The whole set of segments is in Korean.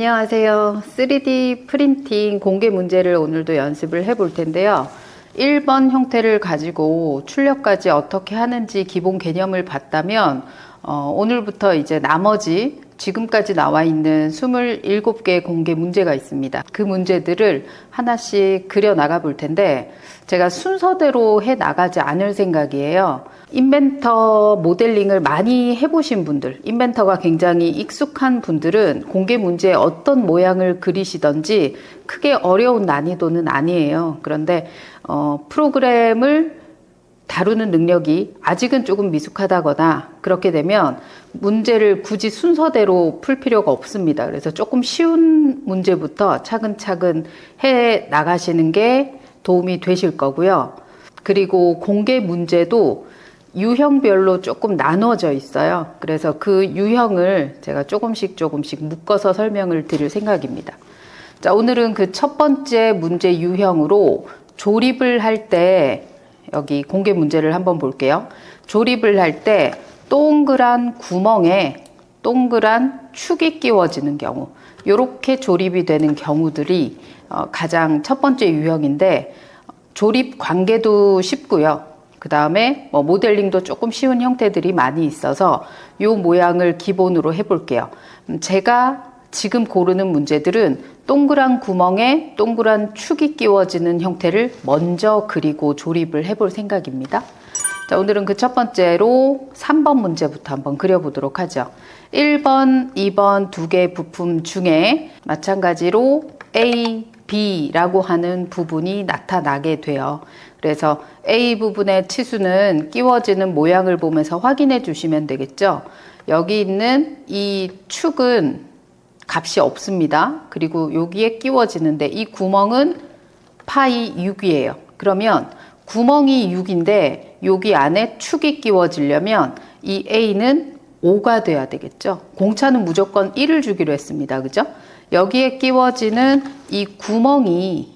안녕하세요. 3D 프린팅 공개 문제를 오늘도 연습을 해볼 텐데요. 1번 형태를 가지고 출력까지 어떻게 하는지 기본 개념을 봤다면 오늘부터 이제 나머지 지금까지 나와 있는 27개의 공개 문제가 있습니다. 그 문제들을 하나씩 그려 나가 볼 텐데 제가 순서대로 해 나가지 않을 생각이에요. 인벤터 모델링을 많이 해보신 분들, 인벤터가 굉장히 익숙한 분들은 공개 문제에 어떤 모양을 그리시던지 크게 어려운 난이도는 아니에요. 그런데 프로그램을 다루는 능력이 아직은 조금 미숙하다거나 그렇게 되면 문제를 굳이 순서대로 풀 필요가 없습니다. 그래서 조금 쉬운 문제부터 차근차근 해 나가시는 게 도움이 되실 거고요. 그리고 공개 문제도 유형별로 조금 나눠져 있어요. 그래서 그 유형을 제가 조금씩 묶어서 설명을 드릴 생각입니다. 자, 오늘은 그 첫 번째 문제 유형으로 조립을 할 때 여기 공개 문제를 한번 볼게요. 조립을 할 때 동그란 구멍에 동그란 축이 끼워지는 경우, 이렇게 조립이 되는 경우들이 가장 첫 번째 유형인데 조립 관계도 쉽고요. 그 다음에 모델링도 조금 쉬운 형태들이 많이 있어서 이 모양을 기본으로 해볼게요. 제가 지금 고르는 문제들은 동그란 구멍에 동그란 축이 끼워지는 형태를 먼저 그리고 조립을 해볼 생각입니다. 자, 오늘은 그 첫 번째로 3번 문제부터 한번 그려보도록 하죠. 1번, 2번 두 개의 부품 중에 마찬가지로 A, B라고 하는 부분이 나타나게 돼요. 그래서 A 부분의 치수는 끼워지는 모양을 보면서 확인해 주시면 되겠죠. 여기 있는 이 축은 값이 없습니다. 그리고 여기에 끼워지는데 이 구멍은 파이 6이에요. 그러면 구멍이 6인데 여기 안에 축이 끼워지려면 이 A는 5가 돼야 되겠죠. 공차는 무조건 1을 주기로 했습니다. 그죠? 여기에 끼워지는 이 구멍이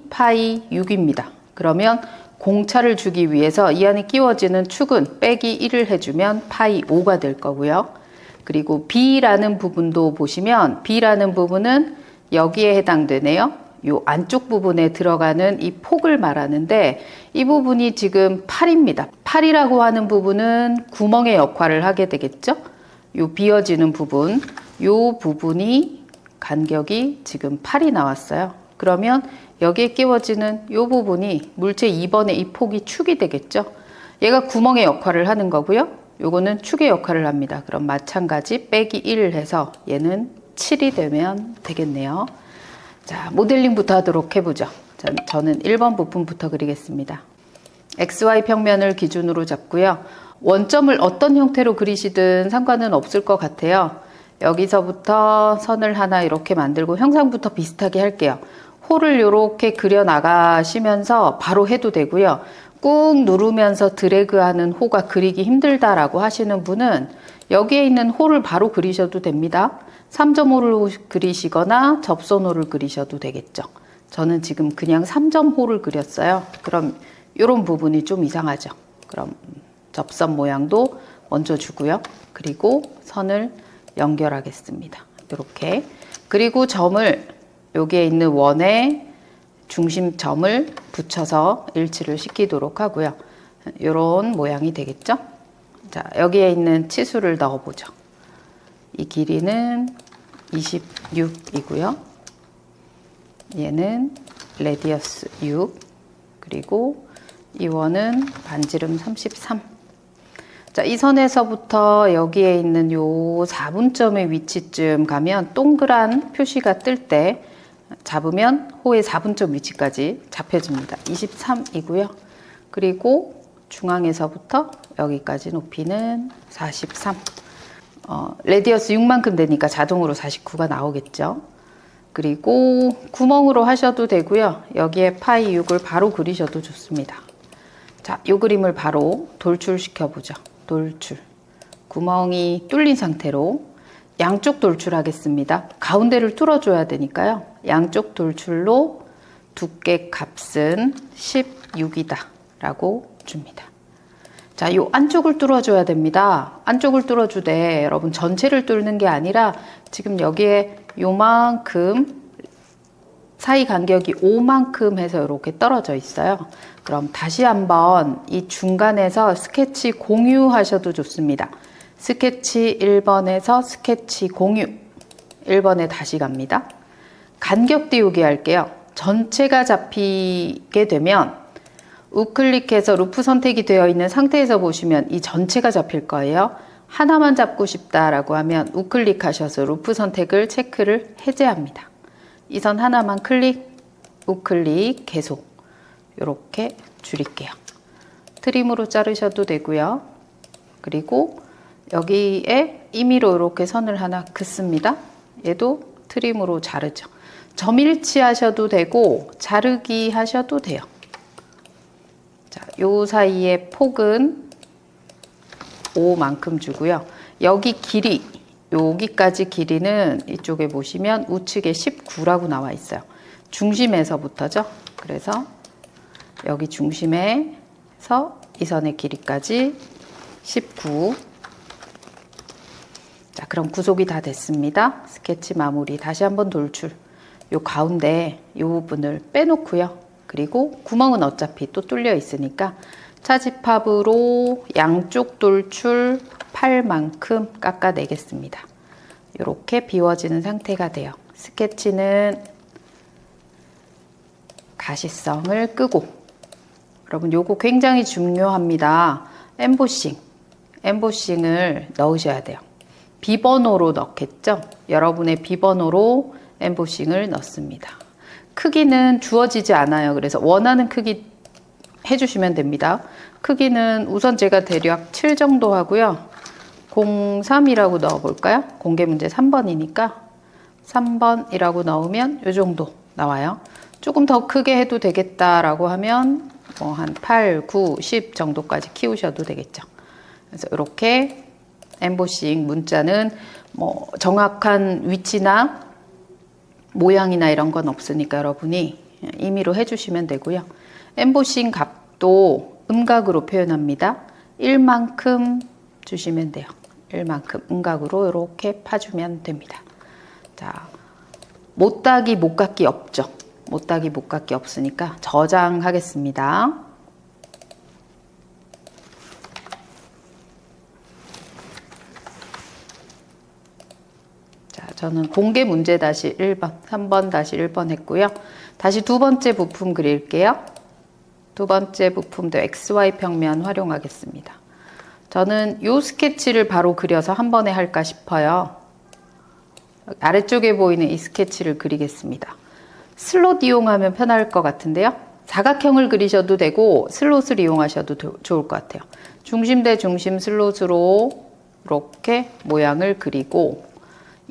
파이 6입니다. 그러면 공차를 주기 위해서 이 안에 끼워지는 축은 빼기 1을 해주면 파이 5가 될 거고요. 그리고 B라는 부분도 보시면 B라는 부분은 여기에 해당되네요. 이 안쪽 부분에 들어가는 이 폭을 말하는데 이 부분이 지금 8입니다. 8이라고 하는 부분은 구멍의 역할을 하게 되겠죠. 이 비어지는 부분, 이 부분이 간격이 지금 8이 나왔어요. 그러면 여기에 끼워지는 이 부분이 물체 2번의 이 폭이 축이 되겠죠. 얘가 구멍의 역할을 하는 거고요. 요거는 축의 역할을 합니다. 그럼 마찬가지 빼기 1을 해서 얘는 7이 되면 되겠네요. 자, 모델링부터 하도록 해보죠. 저는 1번 부품부터 그리겠습니다. XY 평면을 기준으로 잡고요. 원점을 어떤 형태로 그리시든 상관은 없을 것 같아요. 여기서부터 선을 하나 이렇게 만들고 형상부터 비슷하게 할게요. 홀을 이렇게 그려 나가시면서 바로 해도 되고요. 꾹 누르면서 드래그하는 호가 그리기 힘들다라고 하시는 분은 여기에 있는 홀을 바로 그리셔도 됩니다. 3.5를 그리시거나 접선호를 그리셔도 되겠죠. 저는 지금 그냥 3.호를 그렸어요. 그럼 이런 부분이 좀 이상하죠. 그럼 접선 모양도 먼저 주고요. 그리고 선을 연결하겠습니다. 이렇게. 그리고 점을 여기에 있는 원에 중심점을 붙여서 일치를 시키도록 하고요. 이런 모양이 되겠죠? 자, 여기에 있는 치수를 넣어보죠. 이 길이는 26이고요. 얘는 레디어스 6, 그리고 이 원은 반지름 33. 자, 이 선에서부터 여기에 있는 요 4분점의 위치쯤 가면 동그란 표시가 뜰 때 잡으면 호의 4분점 위치까지 잡혀집니다. 23이고요. 그리고 중앙에서부터 여기까지 높이는 43. 레디어스 6만큼 되니까 자동으로 49가 나오겠죠. 그리고 구멍으로 하셔도 되고요. 여기에 파이 6을 바로 그리셔도 좋습니다. 자, 이 그림을 바로 돌출시켜 보죠. 돌출. 구멍이 뚫린 상태로 양쪽 돌출하겠습니다. 가운데를 뚫어줘야 되니까요. 양쪽 돌출로 두께 값은 16이다 라고 줍니다. 자, 요 안쪽을 뚫어줘야 됩니다. 안쪽을 뚫어주되 여러분 전체를 뚫는 게 아니라 지금 여기에 요만큼 사이 간격이 5만큼 해서 이렇게 떨어져 있어요. 그럼 다시 한번 이 중간에서 스케치 공유하셔도 좋습니다. 스케치 1번에서 스케치 공유 1번에 다시 갑니다. 간격 띄우기 할게요. 전체가 잡히게 되면 우클릭해서 루프 선택이 되어 있는 상태에서 보시면 이 전체가 잡힐 거예요. 하나만 잡고 싶다라고 하면 우클릭하셔서 루프 선택을 체크를 해제합니다. 이 선 하나만 클릭, 우클릭, 계속 이렇게 줄일게요. 트림으로 자르셔도 되고요. 그리고 여기에 임의로 이렇게 선을 하나 긋습니다. 얘도 트림으로 자르죠. 점일치 하셔도 되고 자르기 하셔도 돼요. 자, 요 사이의 폭은 5만큼 주고요. 여기 길이, 여기까지 길이는 이쪽에 보시면 우측에 19라고 나와 있어요. 중심에서부터죠. 그래서 여기 중심에서 이 선의 길이까지 19. 자, 그럼 구속이 다 됐습니다. 스케치 마무리. 다시 한번 돌출. 요 가운데 요 부분을 빼놓고요. 그리고 구멍은 어차피 또 뚫려 있으니까 차집합으로 양쪽 돌출 8만큼 깎아내겠습니다. 이렇게 비워지는 상태가 돼요. 스케치는 가시성을 끄고, 여러분 요거 굉장히 중요합니다. 엠보싱을 넣으셔야 돼요. 비번호로 넣겠죠? 여러분의 비번호로 엠보싱을 넣습니다. 크기는 주어지지 않아요. 그래서 원하는 크기 해주시면 됩니다. 크기는 우선 제가 대략 7 정도 하고요. 03이라고 넣어볼까요? 공개 문제 3번이니까 3번이라고 넣으면 이 정도 나와요. 조금 더 크게 해도 되겠다라고 하면 뭐 한 8, 9, 10 정도까지 키우셔도 되겠죠. 그래서 이렇게 엠보싱 문자는 뭐 정확한 위치나 모양이나 이런 건 없으니까 여러분이 임의로 해주시면 되고요. 엠보싱 값도 음각으로 표현합니다. 1만큼 주시면 돼요. 1만큼 음각으로 이렇게 파주면 됩니다. 자, 못따기 못깎기 없죠. 못따기 못깎기 없으니까 저장하겠습니다. 자, 저는 공개 문제 다시 1번, 3번 다시 1번 했고요. 다시 두 번째 부품 그릴게요. 두 번째 부품도 XY 평면 활용하겠습니다. 저는 이 스케치를 바로 그려서 한 번에 할까 싶어요. 아래쪽에 보이는 이 스케치를 그리겠습니다. 슬롯 이용하면 편할 것 같은데요. 사각형을 그리셔도 되고 슬롯을 이용하셔도 좋을 것 같아요. 중심 대 중심 슬롯으로 이렇게 모양을 그리고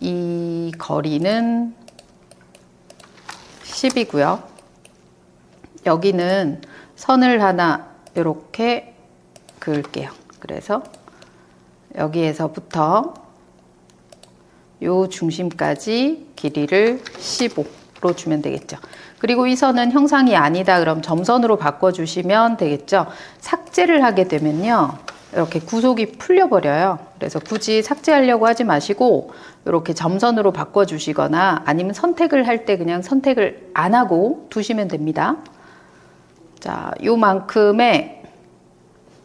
이 거리는 10이고요. 여기는 선을 하나 이렇게 그을게요. 그래서 여기에서부터 요 중심까지 길이를 15로 주면 되겠죠. 그리고 이 선은 형상이 아니다 그럼 점선으로 바꿔주시면 되겠죠. 삭제를 하게 되면요. 이렇게 구속이 풀려버려요. 그래서 굳이 삭제하려고 하지 마시고 이렇게 점선으로 바꿔주시거나 아니면 선택을 할 때 그냥 선택을 안 하고 두시면 됩니다. 자, 요만큼의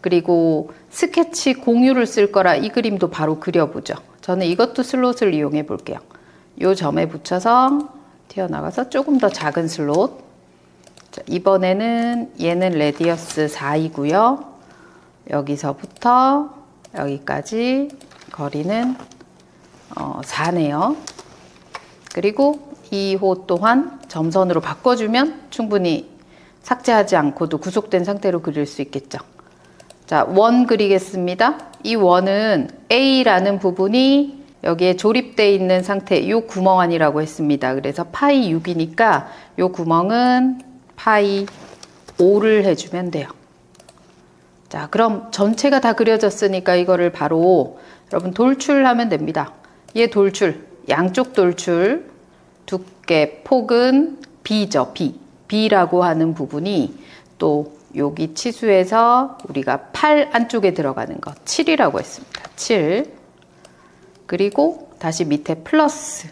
그리고 스케치 공유를 쓸 거라 이 그림도 바로 그려보죠. 저는 이것도 슬롯을 이용해 볼게요. 요 점에 붙여서 튀어나가서 조금 더 작은 슬롯. 자, 이번에는 얘는 레디어스 4이고요. 여기서부터 여기까지 거리는 4네요. 그리고 이 호 또한 점선으로 바꿔주면 충분히 삭제하지 않고도 구속된 상태로 그릴 수 있겠죠. 자, 원 그리겠습니다. 이 원은 A라는 부분이 여기에 조립되어 있는 상태, 이 구멍 아니라고 했습니다. 그래서 파이 6이니까 이 구멍은 파이 5를 해주면 돼요. 자, 그럼 전체가 다 그려졌으니까 이거를 바로 여러분 돌출하면 됩니다. 얘 돌출, 양쪽 돌출, 두께, 폭은 B죠, B. B라고 하는 부분이 또 여기 치수에서 우리가 8 안쪽에 들어가는 거 7이라고 했습니다. 7. 그리고 다시 밑에 플러스.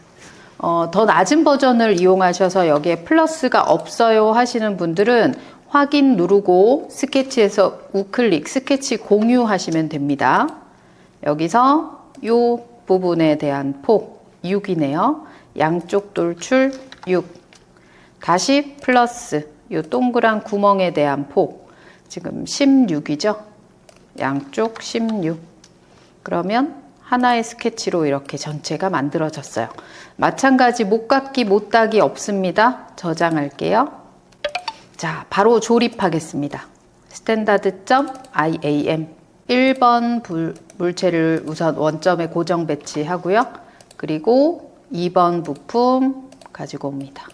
더 낮은 버전을 이용하셔서 여기에 플러스가 없어요 하시는 분들은 확인 누르고 스케치에서 우클릭, 스케치 공유하시면 됩니다. 여기서 이 부분에 대한 폭 6이네요. 양쪽 돌출 6. 다시 플러스, 이 동그란 구멍에 대한 폭 지금 16이죠. 양쪽 16. 그러면 하나의 스케치로 이렇게 전체가 만들어졌어요. 마찬가지 못깎기 못따기 없습니다. 저장할게요. 자, 바로 조립하겠습니다. standard.iam 1번 물체를 우선 원점에 고정 배치하고요. 그리고 2번 부품 가지고 옵니다.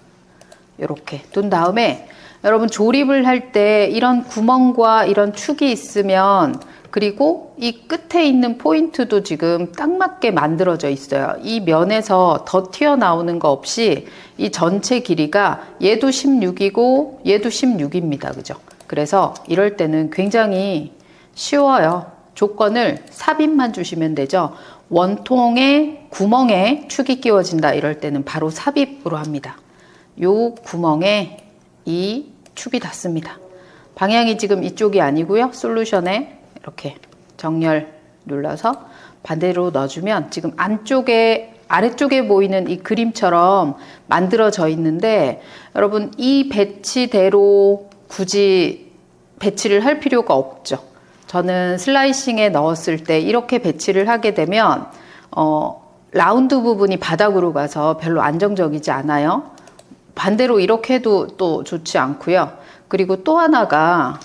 이렇게 둔 다음에 여러분 조립을 할 때 이런 구멍과 이런 축이 있으면 그리고 이 끝에 있는 포인트도 지금 딱 맞게 만들어져 있어요. 이 면에서 더 튀어나오는 거 없이 이 전체 길이가 얘도 16이고 얘도 16입니다. 그죠? 그래서 이럴 때는 굉장히 쉬워요. 조건을 삽입만 주시면 되죠. 원통의 구멍에 축이 끼워진다 이럴 때는 바로 삽입으로 합니다. 요 구멍에 이 축이 닿습니다. 방향이 지금 이쪽이 아니고요. 솔루션에 이렇게 정렬 눌러서 반대로 넣어주면 지금 안쪽에 아래쪽에 보이는 이 그림처럼 만들어져 있는데 여러분 이 배치대로 굳이 배치를 할 필요가 없죠. 저는 슬라이싱에 넣었을 때 이렇게 배치를 하게 되면 라운드 부분이 바닥으로 가서 별로 안정적이지 않아요. 반대로 이렇게 해도 또 좋지 않고요. 그리고 또 하나가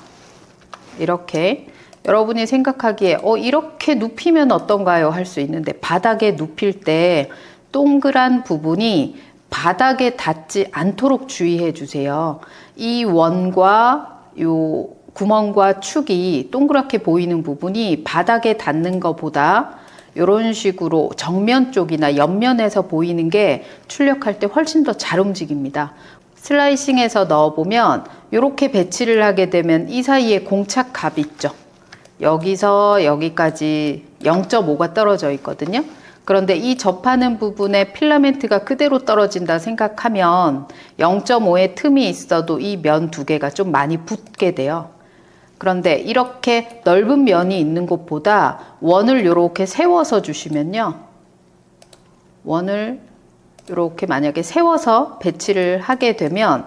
이렇게 여러분이 생각하기에 이렇게 눕히면 어떤가요? 할 수 있는데 바닥에 눕힐 때 동그란 부분이 바닥에 닿지 않도록 주의해 주세요. 이 원과 요 구멍과 축이 동그랗게 보이는 부분이 바닥에 닿는 것보다 이런 식으로 정면 쪽이나 옆면에서 보이는 게 출력할 때 훨씬 더 잘 움직입니다. 슬라이싱해서 넣어보면 이렇게 배치를 하게 되면 이 사이에 공착갑 있죠. 여기서 여기까지 0.5가 떨어져 있거든요. 그런데 이 접하는 부분에 필라멘트가 그대로 떨어진다 생각하면 0.5의 틈이 있어도 이 면 두 개가 좀 많이 붙게 돼요. 그런데 이렇게 넓은 면이 있는 곳보다 원을 이렇게 세워서 주시면요. 원을 이렇게 만약에 세워서 배치를 하게 되면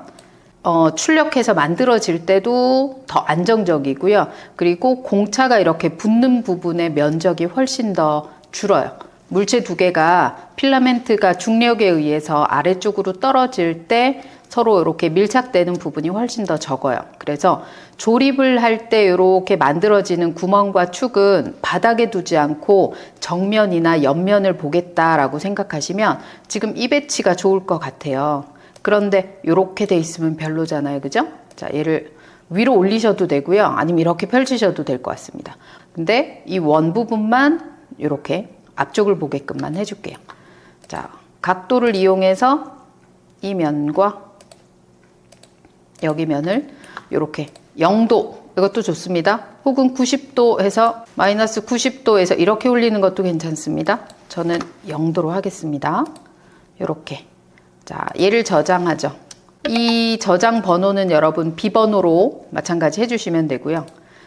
출력해서 만들어질 때도 더 안정적이고요. 그리고 공차가 이렇게 붙는 부분의 면적이 훨씬 더 줄어요. 물체 두 개가 필라멘트가 중력에 의해서 아래쪽으로 떨어질 때 서로 이렇게 밀착되는 부분이 훨씬 더 적어요. 그래서 조립을 할 때 이렇게 만들어지는 구멍과 축은 바닥에 두지 않고 정면이나 옆면을 보겠다라고 생각하시면 지금 이 배치가 좋을 것 같아요. 그런데 이렇게 돼 있으면 별로잖아요. 그죠? 자, 얘를 위로 올리셔도 되고요. 아니면 이렇게 펼치셔도 될 것 같습니다. 근데 이 원 부분만 이렇게 앞쪽을 보게끔만 해줄게요. 자, 각도를 이용해서 이 면과 여기 면을 이렇게 0도, 이것도 좋습니다. 혹은 90도 해서 마이너스 90도에서 이렇게 올리는 것도 괜찮습니다. 저는 0도로 하겠습니다. 이렇게. 자, 얘를 저장하죠. 이 저장 번호는 여러분 비번호로 마찬가지 해주시면 되고요.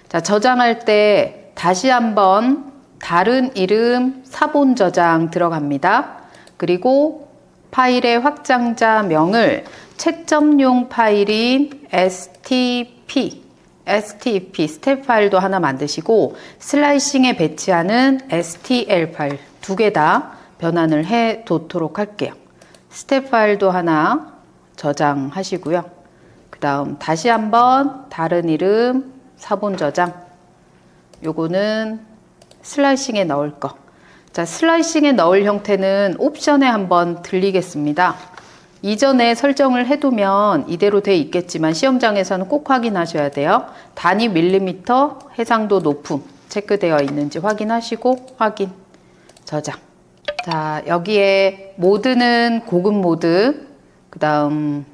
자, 저장할 때 다시 한번 다른 이름 사본 저장 들어갑니다. 그리고 파일의 확장자명을 채점용 파일인 stp 스텝 파일도 하나 만드시고 슬라이싱에 배치하는 stl 파일 두 개 다 변환을 해 놓도록 할게요. 스텝 파일도 하나 저장하시고요. 그 다음 다시 한번 다른 이름 사본 저장, 요거는 슬라이싱에 넣을 거. 자, 슬라이싱에 넣을 형태는 옵션에 한번 들리겠습니다. 이전에 설정을 해두면 이대로 돼 있겠지만 시험장에서는 꼭 확인하셔야 돼요. 단위 밀리미터, 해상도 높음 체크되어 있는지 확인하시고 확인, 저장. 자, 여기에 모드는 고급 모드, 그 다음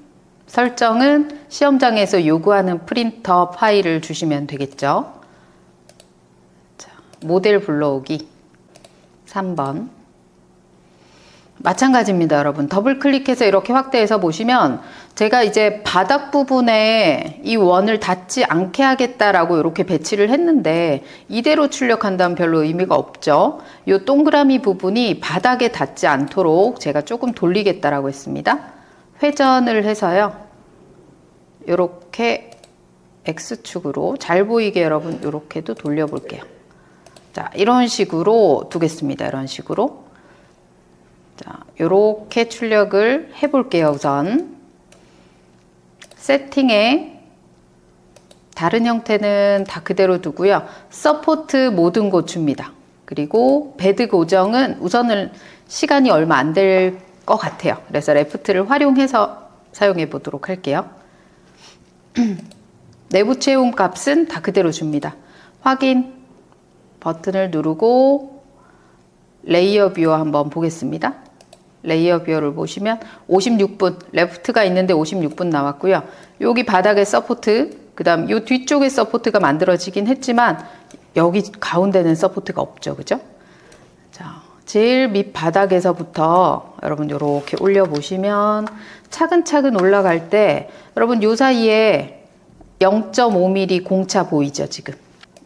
설정은 시험장에서 요구하는 프린터 파일을 주시면 되겠죠. 자, 모델 불러오기 3번. 마찬가지입니다, 여러분. 더블 클릭해서 이렇게 확대해서 보시면 제가 이제 바닥 부분에 이 원을 닿지 않게 하겠다라고 이렇게 배치를 했는데 이대로 출력한다면 별로 의미가 없죠. 이 동그라미 부분이 바닥에 닿지 않도록 제가 조금 돌리겠다라고 했습니다. 회전을 해서요. 이렇게 X축으로 잘 보이게 여러분 이렇게도 돌려볼게요. 자, 이런 식으로 두겠습니다. 이런 식으로. 자, 요렇게 출력을 해볼게요. 우선 세팅에 다른 형태는 다 그대로 두고요. 서포트 모든 곳 줍니다. 그리고 베드 고정은 우선은 시간이 얼마 안 될 것 같아요. 그래서 레프트를 활용해서 사용해 보도록 할게요. 내부 채움 값은 다 그대로 줍니다. 확인 버튼을 누르고 레이어 뷰어 한번 보겠습니다. 레이어 뷰어를 보시면 56분, 레프트가 있는데 56분 나왔고요. 여기 바닥에 서포트, 그 다음 요 뒤쪽에 서포트가 만들어지긴 했지만 여기 가운데는 서포트가 없죠. 그죠? 자, 제일 밑 바닥에서부터 여러분 요렇게 올려보시면 차근차근 올라갈 때 여러분 요 사이에 0.5mm 공차 보이죠, 지금?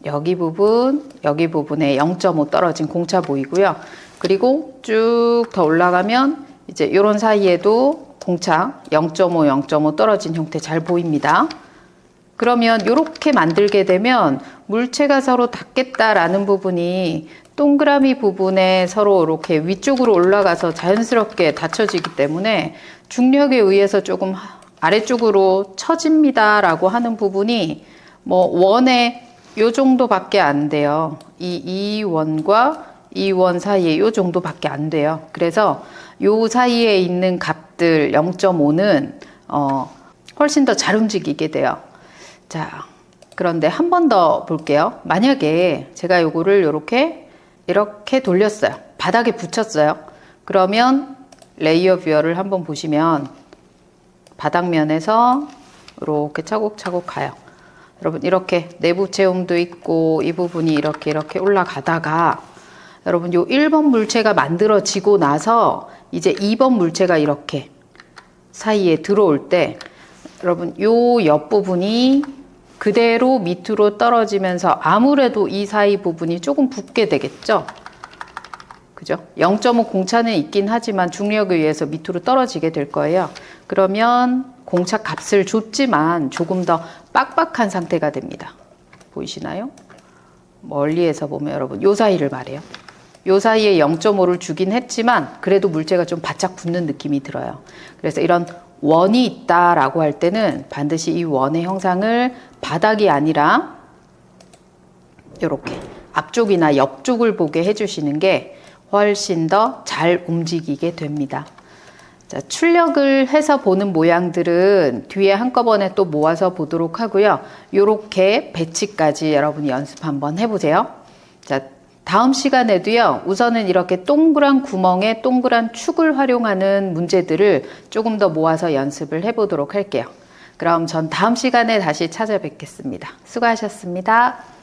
여기 부분에 0.5 떨어진 공차 보이고요. 그리고 쭉 더 올라가면 이제 이런 사이에도 공차 0.5, 0.5 떨어진 형태 잘 보입니다. 그러면 이렇게 만들게 되면 물체가 서로 닿겠다라는 부분이 동그라미 부분에 서로 이렇게 위쪽으로 올라가서 자연스럽게 닫혀지기 때문에 중력에 의해서 조금 아래쪽으로 처집니다라고 하는 부분이 뭐 원에 요 정도밖에 안 돼요. 이 원과 이 원 사이에 요 정도밖에 안 돼요. 그래서 요 사이에 있는 값들 0.5는 훨씬 더 잘 움직이게 돼요. 자, 그런데 한 번 더 볼게요. 만약에 제가 요거를 이렇게 돌렸어요. 바닥에 붙였어요. 그러면 레이어 뷰어를 한번 보시면 바닥면에서 이렇게 차곡차곡 가요. 여러분 이렇게 내부 채움도 있고 이 부분이 이렇게 올라가다가 여러분 요 1번 물체가 만들어지고 나서 이제 2번 물체가 이렇게 사이에 들어올 때 여러분 요 옆부분이 그대로 밑으로 떨어지면서 아무래도 이 사이 부분이 조금 붓게 되겠죠. 그죠? 0.5 공차는 있긴 하지만 중력에 의해서 밑으로 떨어지게 될 거예요. 그러면 공차 값을 줬지만 조금 더 빡빡한 상태가 됩니다. 보이시나요? 멀리에서 보면 여러분 요 사이를 말해요. 요 사이에 0.5를 주긴 했지만 그래도 물체가 좀 바짝 붙는 느낌이 들어요. 그래서 이런 원이 있다라고 할 때는 반드시 이 원의 형상을 바닥이 아니라 이렇게 앞쪽이나 옆쪽을 보게 해주시는 게 훨씬 더 잘 움직이게 됩니다. 자, 출력을 해서 보는 모양들은 뒤에 한꺼번에 또 모아서 보도록 하고요. 요렇게 배치까지 여러분이 연습 한번 해보세요. 자, 다음 시간에도요, 우선은 이렇게 동그란 구멍에 동그란 축을 활용하는 문제들을 조금 더 모아서 연습을 해보도록 할게요. 그럼 전 다음 시간에 다시 찾아뵙겠습니다. 수고하셨습니다.